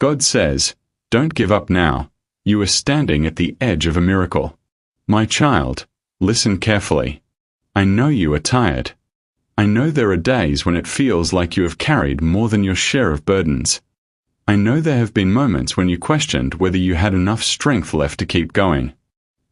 God says, "Don't give up now. You are standing at the edge of a miracle." My child, listen carefully. I know you are tired. I know there are days when it feels like you have carried more than your share of burdens. I know there have been moments when you questioned whether you had enough strength left to keep going.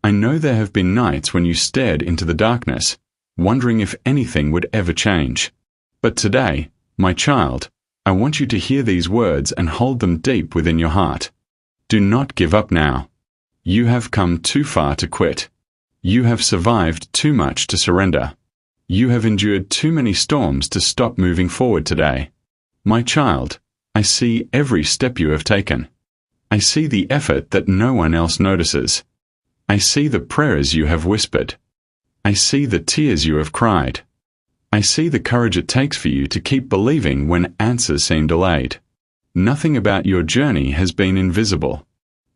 I know there have been nights when you stared into the darkness, wondering if anything would ever change. But today, my child, I want you to hear these words and hold them deep within your heart. Do not give up now. You have come too far to quit. You have survived too much to surrender. You have endured too many storms to stop moving forward today. My child, I see every step you have taken. I see the effort that no one else notices. I see the prayers you have whispered. I see the tears you have cried. I see the courage it takes for you to keep believing when answers seem delayed. Nothing about your journey has been invisible.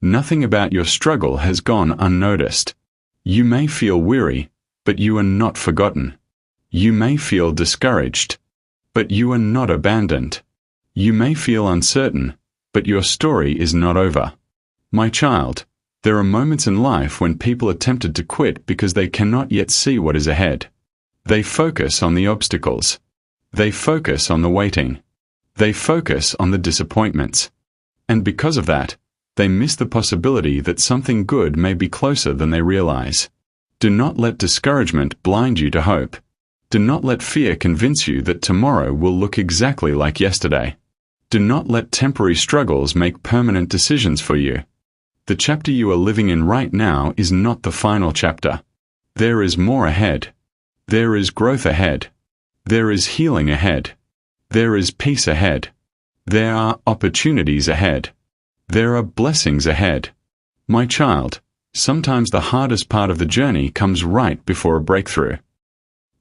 Nothing about your struggle has gone unnoticed. You may feel weary, but you are not forgotten. You may feel discouraged, but you are not abandoned. You may feel uncertain, but your story is not over. My child, there are moments in life when people are tempted to quit because they cannot yet see what is ahead. They focus on the obstacles. They focus on the waiting. They focus on the disappointments. And because of that, they miss the possibility that something good may be closer than they realize. Do not let discouragement blind you to hope. Do not let fear convince you that tomorrow will look exactly like yesterday. Do not let temporary struggles make permanent decisions for you. The chapter you are living in right now is not the final chapter. There is more ahead. There is growth ahead. There is healing ahead. There is peace ahead. There are opportunities ahead. There are blessings ahead. My child, sometimes the hardest part of the journey comes right before a breakthrough.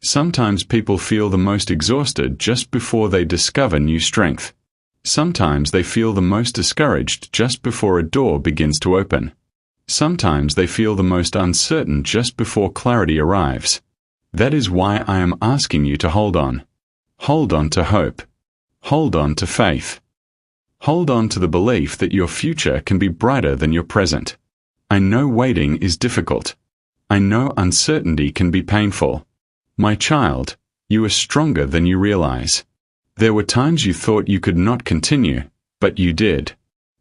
Sometimes people feel the most exhausted just before they discover new strength. Sometimes they feel the most discouraged just before a door begins to open. Sometimes they feel the most uncertain just before clarity arrives. That is why I am asking you to hold on. Hold on to hope. Hold on to faith. Hold on to the belief that your future can be brighter than your present. I know waiting is difficult. I know uncertainty can be painful. My child, you are stronger than you realize. There were times you thought you could not continue, but you did.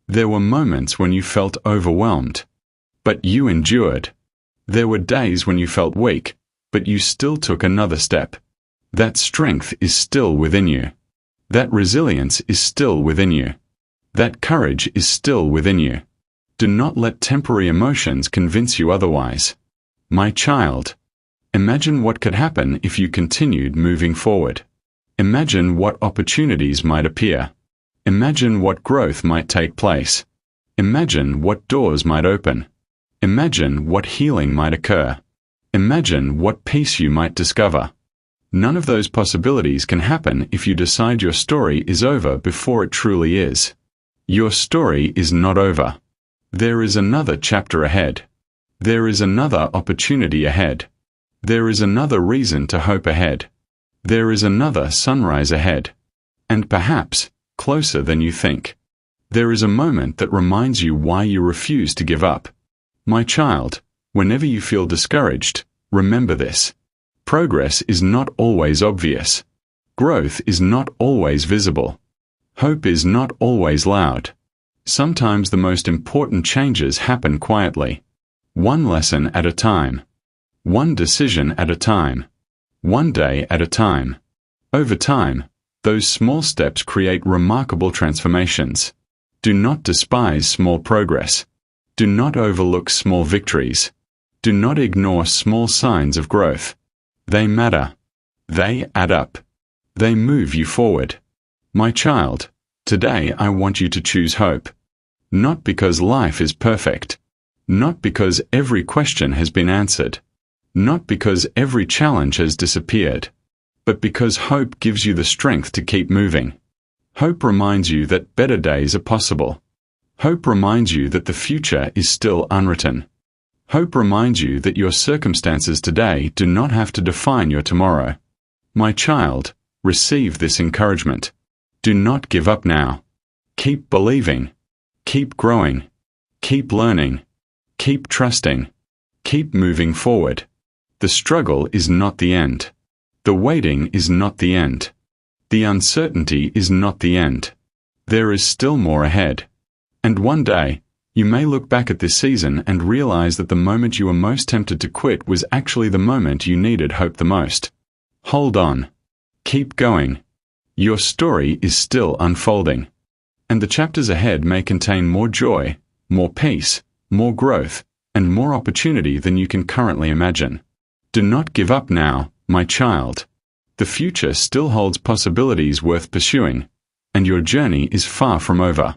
There were moments when you felt overwhelmed, but you endured. There were days when you felt weak, but you still took another step. That strength is still within you. That resilience is still within you. That courage is still within you. Do not let temporary emotions convince you otherwise. My child, imagine what could happen if you continued moving forward. Imagine what opportunities might appear. Imagine what growth might take place. Imagine what doors might open. Imagine what healing might occur. Imagine what peace you might discover. None of those possibilities can happen if you decide your story is over before it truly is. Your story is not over. There is another chapter ahead. There is another opportunity ahead. There is another reason to hope ahead. There is another sunrise ahead. And perhaps, closer than you think. There is a moment that reminds you why you refuse to give up. My child, whenever you feel discouraged, remember this. Progress is not always obvious. Growth is not always visible. Hope is not always loud. Sometimes the most important changes happen quietly. One lesson at a time. One decision at a time. One day at a time. Over time, those small steps create remarkable transformations. Do not despise small progress. Do not overlook small victories. Do not ignore small signs of growth. They matter. They add up. They move you forward. My child, today I want you to choose hope. Not because life is perfect. Not because every question has been answered. Not because every challenge has disappeared. But because hope gives you the strength to keep moving. Hope reminds you that better days are possible. Hope reminds you that the future is still unwritten. Hope reminds you that your circumstances today do not have to define your tomorrow. My child, receive this encouragement. Do not give up now. Keep believing. Keep growing. Keep learning. Keep trusting. Keep moving forward. The struggle is not the end. The waiting is not the end. The uncertainty is not the end. There is still more ahead. And one day, you may look back at this season and realize that the moment you were most tempted to quit was actually the moment you needed hope the most. Hold on. Keep going. Your story is still unfolding. And the chapters ahead may contain more joy, more peace, more growth, and more opportunity than you can currently imagine. Do not give up now, my child. The future still holds possibilities worth pursuing, and your journey is far from over.